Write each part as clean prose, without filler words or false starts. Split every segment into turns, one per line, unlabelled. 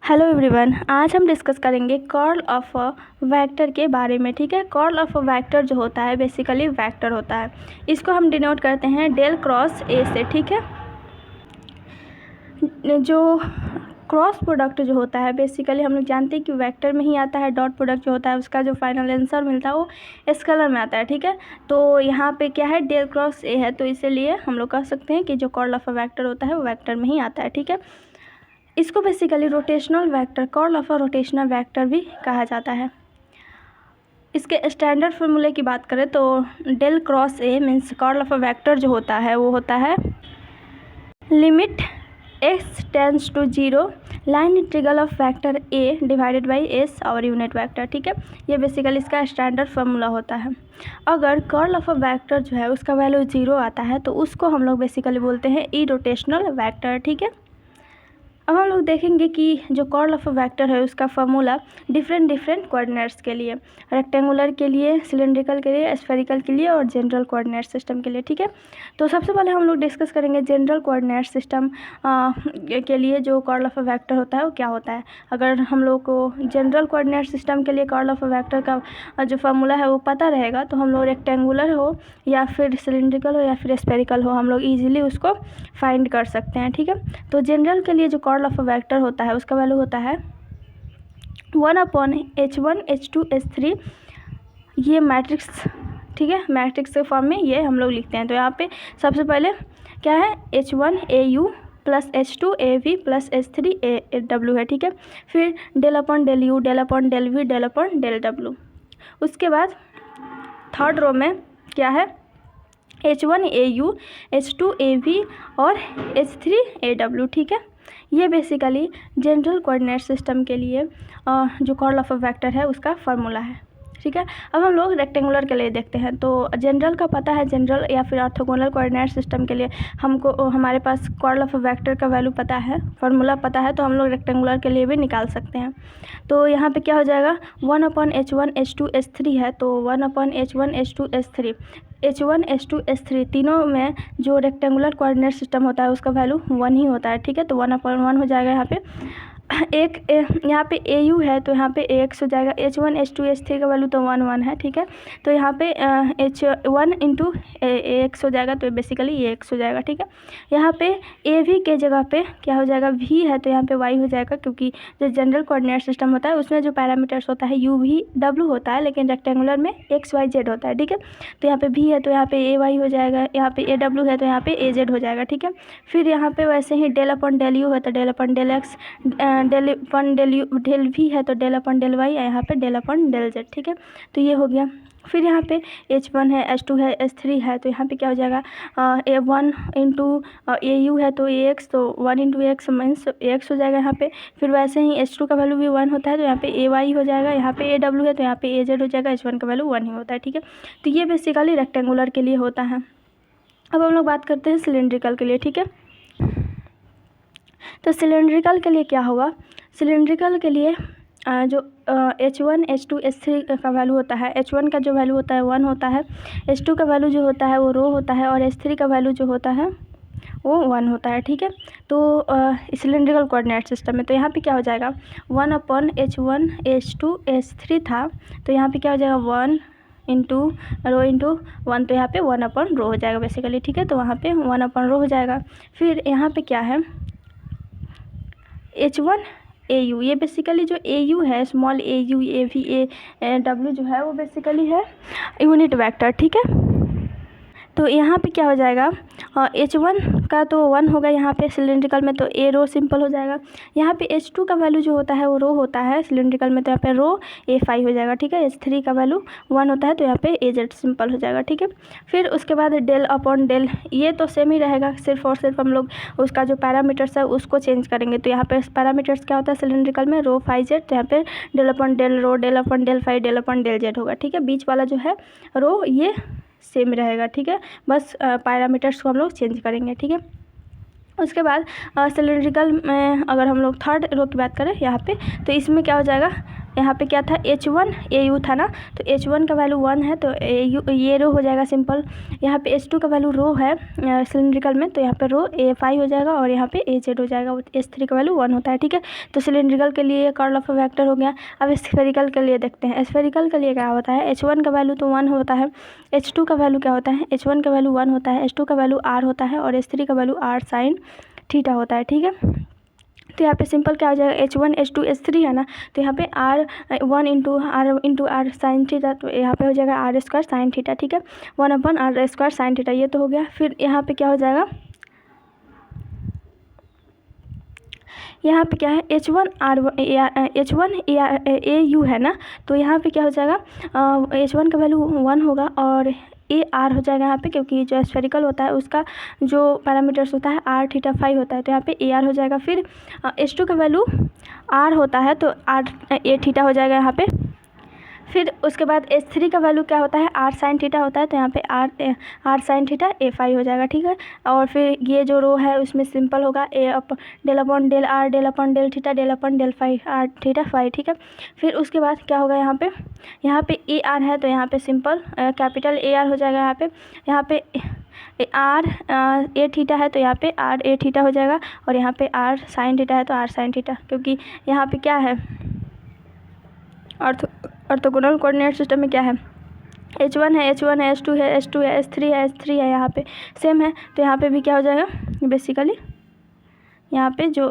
Hello everyone, आज हम discuss करेंगे कर्ल ऑफ अ वेक्टर के बारे में। ठीक है, कर्ल ऑफ अ वेक्टर जो होता है बेसिकली वेक्टर होता है। इसको हम डिनोट करते हैं डेल क्रॉस ए से। ठीक है, जो क्रॉस प्रोडक्ट जो होता है बेसिकली हम लोग जानते हैं कि वेक्टर में ही आता है। डॉट प्रोडक्ट जो होता है उसका जो फाइनल आंसर मिलता है वो स्केलर में आता है। ठीक है, तो यहाँ पे क्या है, डेल क्रॉस ए है, तो इसीलिए हम लोग कह सकते हैं कि जो कर्ल ऑफ अ वेक्टर होता है वो वेक्टर में ही आता है। ठीक है, इसको basically rotational vector, curl of a rotational vector भी कहा जाता है। इसके स्टैंडर्ड फार्मूले की बात करें तो del cross A means curl of a vector जो होता है वो होता है limit x tends to 0 line integral of vector A divided by S और यूनिट वेक्टर। ठीक है, ये बेसिकली इसका स्टैंडर्ड फार्मूला होता है। अगर कर्ल ऑफ अ वेक्टर जो है उसका वैल्यू 0 आता है तो उसको हम लोग बेसिकली बोलते हैं इरोटेशनल वेक्टर। ठीक है, अब हम लोग देखेंगे कि जो कर्ल ऑफ अ वेक्टर है उसका फार्मूला डिफरेंट कोऑर्डिनेट्स के लिए, रेक्टेंगुलर के लिए, सिलेंड्रिकल के लिए, स्फेरिकल के लिए और जनरल कोऑर्डिनेट सिस्टम के लिए। ठीक है, तो सबसे पहले हम लोग डिस्कस करेंगे जनरल कोऑर्डिनेट सिस्टम के लिए जो कर्ल ऑफ अ वेक्टर होता है वो क्या होता है। अगर हम लोग को जनरल कोऑर्डिनेट सिस्टम के लिए कर्ल ऑफ अ वेक्टर का जो फार्मूला है वो पता रहेगा तो हम लोग रेक्टेंगुलर हो या फिर सिलेंड्रिकल हो या फिर स्फेरिकल हो हम लोग ईजिली उसको फाइंड कर सकते हैं। ठीक है, तो जनरल के लिए जो कर्ल ऑफ अ वेक्टर होता है उसका वैल्यू होता है 1/h1 h2 h3, ये मैट्रिक्स। ठीक है, मैट्रिक्स के फॉर्म में ये हम लोग लिखते हैं। तो यहाँ पे सबसे पहले क्या है, h1 au plus h2 av plus h3 aw है। ठीक है, फिर del upon del u, del upon del v, del upon del डब्ल्यू। उसके बाद थर्ड रो में क्या है, h1 au, h2 av और h3 aw। ठीक है, ये बेसिकली जनरल कोऑर्डिनेट सिस्टम के लिए जो कर्ल ऑफ अ वेक्टर है उसका फार्मूला है। ठीक है, अब हम लोग रेक्टेंगुलर के लिए देखते हैं। तो जनरल का पता है, जनरल या फिर ऑर्थोगोनल कोऑर्डिनेट सिस्टम के लिए हमको हमारे पास कर्ल ऑफ अ वेक्टर का वैल्यू पता है, फार्मूला पता है, तो हम लोग रेक्टेंगुलर के लिए भी निकाल सकते हैं। तो यहाँ पे क्या हो जाएगा, 1/h1 h2 h3 है, तो 1/h1 h2 h3, h1 h2 h3 तीनों में जो रेक्टेंगुलर कोऑर्डिनेट सिस्टम होता है उसका वैल्यू 1 ही होता है। ठीक है, तो 1/1 हो जाएगा। यहाँ पे यहाँ पे ए यू है तो यहाँ पे AX हो जाएगा। h1 h2 h3 का वैल्यू तो 1 है। ठीक है, तो यहाँ पे h1 इंटू AX हो जाएगा, तो बेसिकली AX हो जाएगा। ठीक है, यहाँ पे AV के जगह पे क्या हो जाएगा, V है तो यहाँ पे Y हो जाएगा, क्योंकि जो जनरल कोऑर्डिनेट सिस्टम होता है उसमें जो पैरामीटर्स होता है UV W होता है, लेकिन रेक्टेंगुलर में XYZ होता है। ठीक है, तो यहाँ पे V है तो यहाँ पे AY हो जाएगा, यहाँ पे AW है तो यहाँ पे AZ हो जाएगा। ठीक है, फिर यहाँ पे वैसे ही डेल अपॉन डेल यू है तो del upon del x, del upon del u, del v है तो डेल अपन डेल वाई, यहाँ पे डेल अपन डेल जेड। ठीक है, तो ये हो गया। फिर यहाँ पे h1 है, h2 है, h3 है, तो यहाँ पे क्या हो जाएगा, a1 इंटू au है तो ax, तो 1 इंटू एक्स मीन्स ax हो जाएगा यहाँ पे। फिर वैसे ही h2 का वैल्यू भी 1 होता है तो यहाँ पे ay हो जाएगा, यहाँ पे aw है तो यहाँ पे az हो जाएगा, h1 का वैल्यू 1 ही होता है। ठीक है, तो ये बेसिकली रेक्टेंगुलर के लिए होता है। अब हम लोग बात करते हैं सिलेंड्रिकल के लिए। ठीक है, तो सिलेंड्रिकल के लिए क्या होगा, सिलेंड्रिकल के लिए जो h1 h2 h3 का वैल्यू होता है, h1 का जो वैल्यू होता है 1 होता है, h2 का वैल्यू जो होता है वो रो होता है और h3 का वैल्यू जो होता है वो 1 होता है। ठीक है, तो सिलेंड्रिकल कोऑर्डिनेट सिस्टम में तो यहाँ पे क्या हो जाएगा, 1/h1 h2 h3 था, तो यहाँ पे क्या हो जाएगा 1 इंटू रो इंटू 1, तो यहाँ पे 1/रो हो जाएगा बेसिकली। ठीक है, तो वहाँ पे 1/रो हो जाएगा। फिर यहाँ पे क्या है, h1 au, ये बेसिकली जो au है, स्मॉल au av w जो है वो बेसिकली है यूनिट वेक्टर। ठीक है, तो यहाँ पे क्या हो जाएगा, h1 का तो 1 होगा यहाँ पे सिलेंड्रिकल में, तो a रो सिंपल हो जाएगा। यहाँ पे h2 का वैल्यू जो होता है वो रो होता है सिलेंड्रिकल में, तो यहाँ पे रो a5 हो जाएगा। ठीक है, h3 का वैल्यू 1 होता है तो यहाँ पे az सिंपल हो जाएगा। ठीक है, फिर उसके बाद डेल अपॉन डेल, ये तो सेम ही रहेगा, सिर्फ और सिर्फ हम लोग उसका जो पैरामीटर्स है उसको चेंज करेंगे। तो यहाँ पे पैरामीटर्स क्या होता है सिलेंड्रिकल में, रो फाई जेड, तो यहाँ पे del upon del rho, del upon del phi, del upon del z होगा। ठीक है, बीच वाला जो है रो ये सेम रहेगा। ठीक है, बस पैरामीटर्स को हम लोग चेंज करेंगे। ठीक है, उसके बाद सिलेंड्रिकल में अगर हम लोग थर्ड रो की बात करें यहाँ पे, तो इसमें क्या हो जाएगा, यहाँ पे क्या था, H1 AU था ना, तो H1 का वैल्यू 1 है तो AU ये रो हो जाएगा सिंपल। यहाँ पे H2 का वैल्यू रो है सिलिंड्रिकल में, तो यहाँ पे रो A5 हो जाएगा और यहाँ पे AZ हो जाएगा। H3 का वैल्यू 1 होता है, ठीक है। तो सिलिंड्रिकल के लिए कर्ल ऑफ अ वेक्टर हो गया। अब स्फेरिकल के लिए देखते हैं। स्फेरिकल के लिए क्या होता है, H1 का वैल्यू तो 1 होता है, H2 का वैल्यू क्या होता है, H1 का वैल्यू 1 होता है, H2 का वैल्यू R होता है और H3 का वैल्यू R sin थीटा होता है, ठीक है। तो यहाँ पे सिंपल क्या हो जाएगा, H1 H2 H3 है ना, तो यहाँ पे R1 into R sine theta, तो यहाँ पे हो जाएगा R² साइन थीटा, ठीक है, 1/R² साइन थीटा, ये तो हो गया। फिर यहाँ पे क्या हो जाएगा, यहाँ पे क्या है, H1AU है ना, तो यहाँ पे क्या हो जाएगा, H1 का वैल्यू 1 होगा और AR हो जाएगा यहाँ पे, क्योंकि जो स्फेरिकल होता है उसका जो पैरामीटर्स होता है R थीटा फाई होता है, तो यहाँ पे AR हो जाएगा। फिर H2 का वैल्यू R होता है तो R A थीटा हो जाएगा यहाँ पे। फिर उसके बाद H3 का वैल्यू क्या होता है, R साइन थीटा होता है, तो यहाँ पे R साइन थीटा A5 हो जाएगा, ठीक है। और फिर ये जो रो है उसमें सिंपल होगा del upon del R del upon del theta del upon del phi R theta phi, ठीक है। फिर उसके बाद क्या होगा, यहाँ पे AR है तो यहाँ पे सिंपल कैपिटल AR हो जाएगा। यहाँ पे R A थीटा है तो यहाँ पे R A थीटा हो जाएगा और यहाँ पे R साइन थीटा है तो R साइन थीटा, क्योंकि यहाँ पे क्या है, ऑर्थोगोनल कोऑर्डिनेट सिस्टम में क्या है, H1 है H2 है H3 है यहाँ पे सेम है, तो यहाँ पे भी क्या हो जाएगा, बेसिकली यहाँ पे जो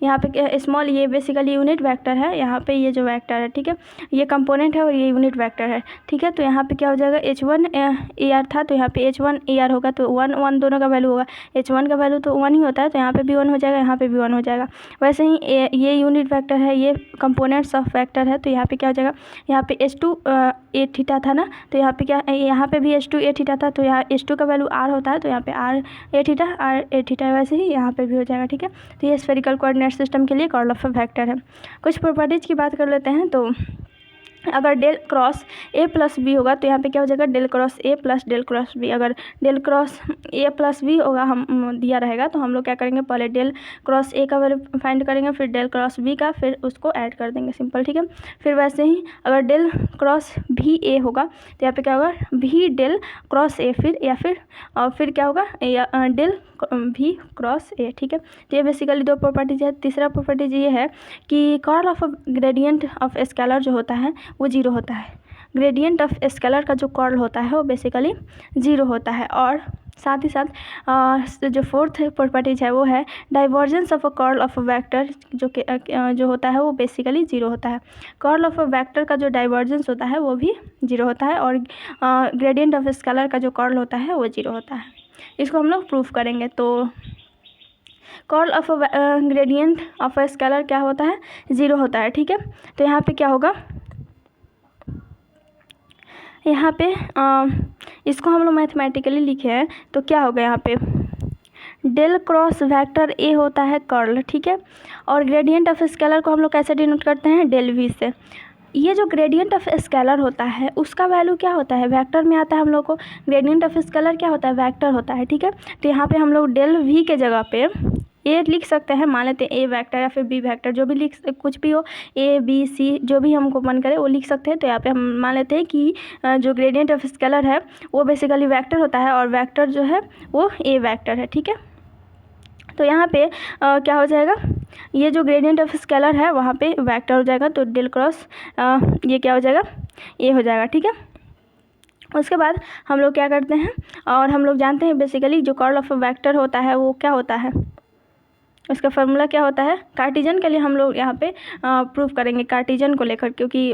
यहाँ पे स्मॉल ये बेसिकली यूनिट वेक्टर है, यहाँ पे ये जो वेक्टर है, ठीक है, ये कंपोनेंट है और ये यूनिट वेक्टर है, ठीक है। तो यहाँ पे क्या हो जाएगा, H1 AR था तो यहाँ पे H1 AR होगा, तो 1 दोनों का वैल्यू होगा, H1 का वैल्यू तो 1 ही होता है तो यहाँ पे भी 1 हो जाएगा, यहाँ पे भी 1 हो जाएगा। वैसे ही ये यूनिट वेक्टर है, ये कंपोनेंट्स ऑफ वेक्टर है, तो यहाँ पे क्या हो जाएगा, यहाँ पे H2 A थीटा था ना, तो यहाँ पे क्या, यहाँ पे भी H2 A थीटा था, तो यहाँ H2 का वैल्यू R होता है तो यहाँ पे R A थीटा वैसे ही यहाँ पे भी हो जाएगा, ठीक है। तो ये स्फेरिकल कोऑर्डिनेट सिस्टम के लिए कर्ल ऑफ अ वेक्टर है। कुछ प्रॉपर्टीज की बात कर लेते हैं। तो अगर del cross A plus B होगा तो यहाँ पे क्या हो जाएगा, del cross A plus del cross B. अगर del cross A plus B होगा हम दिया रहेगा तो हम लोग क्या करेंगे, पहले डेल क्रॉस A का वैल्यू फाइंड करेंगे, फिर डेल क्रॉस B का, फिर उसको ऐड कर देंगे, सिंपल, ठीक है। फिर वैसे ही अगर डेल क्रॉस भी A होगा तो यहाँ पे क्या होगा, भी डेल क्रॉस A, फिर क्या होगा, डेल भी क्रॉस A, ठीक है। तो ये बेसिकली दो प्रॉपर्टीज है। तीसरा प्रॉपर्टीज ये है कि curl of gradient of scalar जो होता है वो 0 होता है। ग्रेडियंट ऑफ स्केलर का जो कर्ल होता है वो बेसिकली 0 होता है। और साथ ही साथ जो फोर्थ प्रॉपर्टीज है वो है divergence of a curl of a vector, जो होता है वो बेसिकली 0 होता है। कर्ल ऑफ अ वेक्टर का जो डाइवर्जेंस होता है वो भी 0 होता है और ग्रेडियंट ऑफ स्केलर का जो कर्ल होता है वो 0 होता है। इसको हम लोग प्रूफ करेंगे। तो curl of gradient of a scalar क्या होता है, 0 होता है, ठीक है। तो यहाँ पे क्या होगा, यहाँ पे इसको हम लोग मैथमेटिकली लिखे हैं तो क्या होगा, यहाँ पे डेल क्रॉस वेक्टर A होता है कर्ल, ठीक है। और ग्रेडियंट ऑफ स्केलर को हम लोग कैसे डिनोट करते हैं, डेल V से। ये जो ग्रेडियंट ऑफ स्केलर होता है उसका वैल्यू क्या होता है, वेक्टर में आता है हम लोग को। ग्रेडियंट ऑफ स्केलर क्या होता है, वेक्टर होता है, ठीक है। तो यहाँ पे हम लोग डेल V के जगह पे ए लिख सकते हैं, मान लेते हैं ए वेक्टर या फिर बी वेक्टर, जो भी कुछ भी हो, ए बी सी जो भी हमको मन करे वो लिख सकते हैं। तो यहाँ पे हम मान लेते हैं कि जो ग्रेडियंट ऑफ स्केलर है वो बेसिकली वेक्टर होता है और वेक्टर जो है वो ए वेक्टर है, ठीक है। तो यहाँ पे क्या हो जाएगा, ये जो ग्रेडियंट ऑफ स्केलर है वहाँ पे वेक्टर हो जाएगा, तो डेल क्रॉस ये क्या हो जाएगा, ए हो जाएगा, ठीक है। उसके बाद हम लोग क्या करते हैं, और हम लोग जानते हैं बेसिकली जो कर्ल ऑफ वेक्टर होता है वो क्या होता है, उसका फार्मूला क्या होता है। कार्टेशियन के लिए हम लोग यहाँ पे प्रूफ करेंगे कार्टेशियन को लेकर, क्योंकि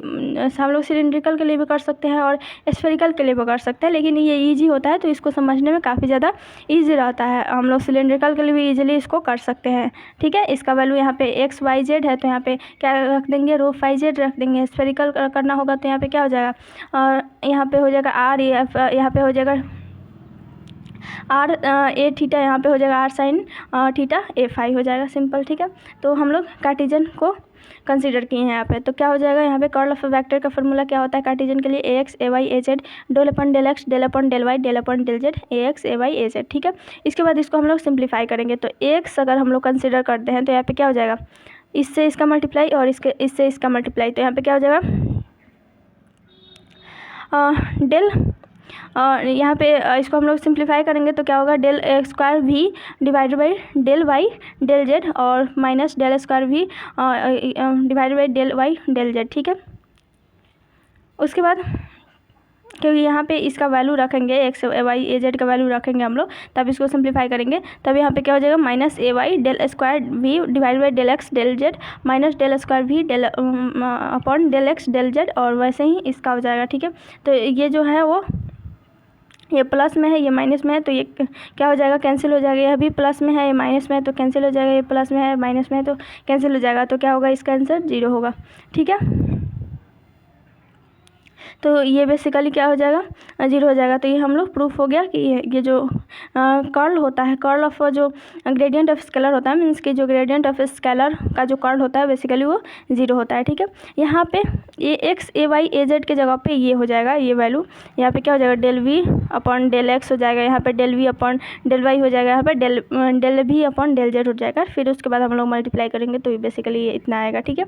हम लोग सिलिंड्रिकल के लिए भी कर सकते हैं और स्फेरिकल के लिए भी कर सकते हैं, लेकिन ये इजी होता है तो इसको समझने में काफ़ी ज़्यादा इजी रहता है। हम लोग सिलिंड्रिकल के लिए भी इजीली इसको कर सकते हैं, ठीक है। इसका वैल्यू यहाँ पे XYZ है तो यहाँ पे क्या रख देंगे, रो फाई जेड रख देंगे। स्फेरिकल करना होगा तो यहाँ पे क्या हो जाएगा, और यहाँ पे हो जाएगा R, यहाँ पे हो जाएगा R A थीटा, यहाँ पे हो जाएगा R साइन थीटा A5 हो जाएगा, सिंपल, ठीक है। तो हम लोग कार्टेशियन को कंसीडर किए हैं यहाँ पे। तो क्या हो जाएगा, यहाँ पे कर्ल ऑफ वेक्टर का फार्मूला क्या होता है कार्टेशियन के लिए, AX AY AZ del upon del x del upon del y del upon del z AX AY AZ, ठीक है। इसके बाद इसको हम लोग सिंप्लीफाई करेंगे। तो AX अगर हम लोग कंसीडर करते हैं तो यहाँ पे क्या हो जाएगा, इससे इसका मल्टीप्लाई और इससे इसका मल्टीप्लाई, तो यहाँ पे क्या हो जाएगा डेल, और यहाँ पे इसको हम लोग सिंप्लीफाई करेंगे तो क्या होगा del square V divided by del Y del Z और minus del square V divided by del Y del Z. ठीक है, उसके बाद क्योंकि यहाँ पे इसका वैल्यू रखेंगे एक्स वाई ए जेड का वैल्यू रखेंगे हम लोग, तब इसको सिंप्लीफाई करेंगे, तब यहाँ पे क्या हो जाएगा minus a y del square v divide by del x del z minus del square v del upon del x del Z, और वैसे ही इसका हो जाएगा। ठीक है, तो ये जो है वो ये प्लस में है ये माइनस में है, तो ये क्या हो जाएगा कैंसिल हो जाएगा, यह भी प्लस में है ये माइनस में है तो कैंसिल हो जाएगा, ये प्लस में है माइनस में है तो कैंसिल हो जाएगा, तो क्या होगा इसका आंसर 0 होगा। ठीक है, तो ये बेसिकली क्या हो जाएगा 0 हो जाएगा। तो ये हम लोग प्रूफ हो गया कि ये जो कर्ल होता है, कर्ल ऑफ जो ग्रेडियंट ऑफ स्केलर होता है, मीन्स कि जो ग्रेडियंट ऑफ स्केलर का जो कर्ल होता है बेसिकली वो 0 होता है। ठीक है, यहाँ पे ये x A y A Z के जगह पे ये हो जाएगा ये वैल्यू, यहाँ पे क्या हो जाएगा del v upon del x हो जाएगा, यहाँ पे del v upon del y हो जाएगा, यहाँ पे del v upon del z हो जाएगा, फिर उसके बाद हम लोग मल्टीप्लाई करेंगे तो ये बेसिकली ये इतना आएगा। ठीक है,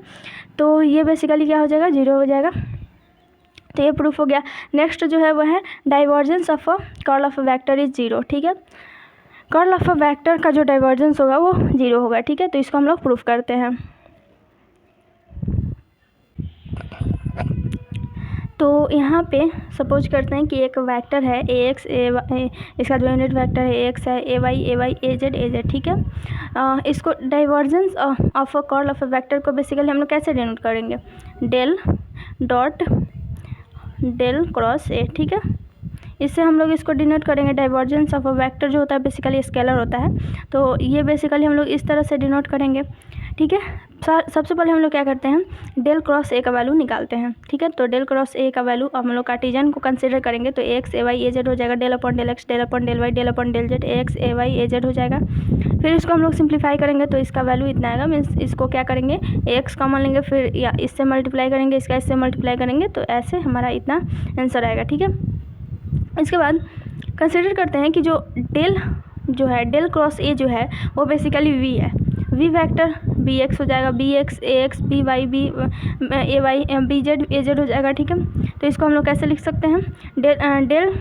तो ये बेसिकली क्या हो जाएगा 0 हो जाएगा, तो ये प्रूफ हो गया। नेक्स्ट जो है वो है divergence of a curl of a vector is 0। ठीक है, कर्ल ऑफ अ वेक्टर का जो डाइवर्जेंस होगा वो 0 होगा। ठीक है, तो इसको हम लोग प्रूफ करते हैं। तो यहाँ पे सपोज करते हैं कि एक वेक्टर है ए एक्स ए वाई, इसका जो यूनिट वेक्टर है ए एक्स है ए वाई ए जेड। ठीक है, इसको divergence of a curl of a vector को बेसिकली हम लोग कैसे डिनोट करेंगे, del dot del cross A. ठीक है, इससे हम लोग इसको डिनोट करेंगे। डाइवर्जेंस ऑफ अ वेक्टर जो होता है बेसिकली स्केलर होता है, तो ये बेसिकली हम लोग इस तरह से डिनोट करेंगे। ठीक है, सबसे पहले हम लोग क्या करते हैं डेल क्रॉस ए का वैल्यू निकालते हैं। ठीक है, तो डेल क्रॉस ए का वैल्यू हम लोग कार्टेशियन को कंसीडर करेंगे तो A x A y A z हो जाएगा, del upon del x del upon del Y del upon del z A x A y A z हो जाएगा। फिर इसको हम लोग सिंप्लीफाई करेंगे तो इसका वैल्यू इतना आएगा, मीन्स इसको क्या करेंगे ए एक्स कॉमन लेंगे, फिर या इससे मल्टीप्लाई करेंगे, इसका इससे मल्टीप्लाई करेंगे, तो ऐसे हमारा इतना आंसर आएगा। ठीक है, इसके बाद कंसिडर करते हैं कि जो डेल क्रॉस ए जो है वो बेसिकली वी है, वी वेक्टर बी एक्स हो जाएगा, B x A x B y B A y B z A z हो जाएगा। ठीक है, तो इसको हम लोग कैसे लिख सकते हैं डेल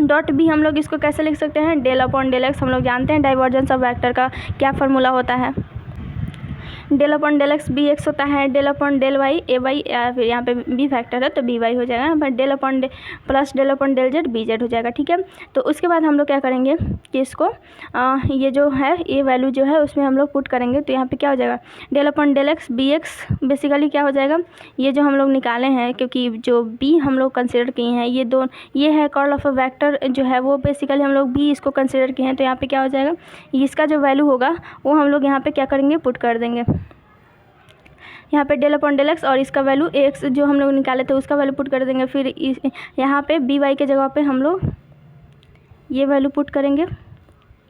डॉट बी, हम लोग इसको कैसे लिख सकते हैं डेल अपॉन डेल एक्स। हम लोग जानते हैं डाइवर्जेंस ऑफ वेक्टर का क्या फार्मूला होता है, del upon del x B x होता है, del upon del y A y, फिर यहाँ पे बी फैक्टर है तो बी वाई हो जाएगा, यहाँ पर del upon plus del upon del z B z हो जाएगा। ठीक है, तो उसके बाद हम लोग क्या करेंगे कि इसको ये जो है ये वैल्यू जो है उसमें हम लोग पुट करेंगे, तो यहाँ पे क्या हो जाएगा del upon del x B x basically क्या हो जाएगा, ये जो हम लोग निकाले हैं क्योंकि जो बी हम लोग कंसिडर किए हैं ये है कर्ल ऑफ अ वेक्टर जो है वो बेसिकली हम लोग बी इसको कंसिडर किए हैं, तो यहाँ पे क्या हो जाएगा इसका जो वैल्यू होगा वो हम लोग यहाँ पे क्या करेंगे पुट कर देंगे, यहाँ पे डेल अपॉन डेल एक्स और इसका वैल्यू एक्स जो हम लोग निकाले थे उसका वैल्यू पुट कर देंगे, फिर यहाँ पे बी वाई के जगह पे हम लोग ये वैल्यू पुट करेंगे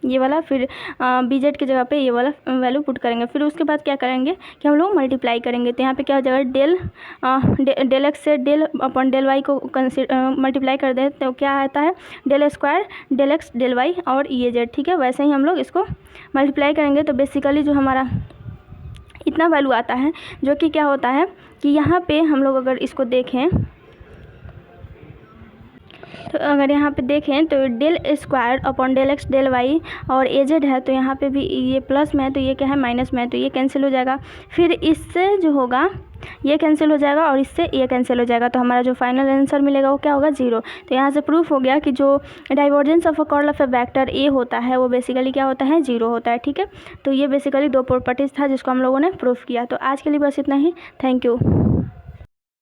ये वाला, फिर बी जेड की जगह पे ये वाला वैल्यू पुट करेंगे, फिर उसके बाद क्या करेंगे कि हम लोग मल्टीप्लाई करेंगे, तो यहाँ पे क्या हो जाएगा डेल एक्स से डेल अपॉन डेल वाई को मल्टीप्लाई कर दें तो क्या आता है del square del x del y और ये जेड। ठीक है, वैसे ही हम लोग इसको मल्टीप्लाई करेंगे तो बेसिकली जो हमारा इतना वैल्यू आता है, जो कि क्या होता है कि यहाँ पे हम लोग अगर इसको देखें तो अगर यहाँ पे देखें तो del square upon del x del y और ए जेड है, तो यहाँ पे भी ये प्लस में है तो ये क्या है माइनस में है, तो ये कैंसिल हो जाएगा, फिर इससे जो होगा ये कैंसिल हो जाएगा और इससे ये कैंसिल हो जाएगा, तो हमारा जो फाइनल आंसर मिलेगा वो क्या होगा 0। तो यहाँ से प्रूफ हो गया कि जो divergence of a curl of a vector A होता है वो बेसिकली क्या होता है 0 होता है। ठीक है, तो ये बेसिकली 2 प्रॉपर्टीज़ था जिसको हम लोगों ने प्रूफ किया। तो आज के लिए बस इतना ही, थैंक यू।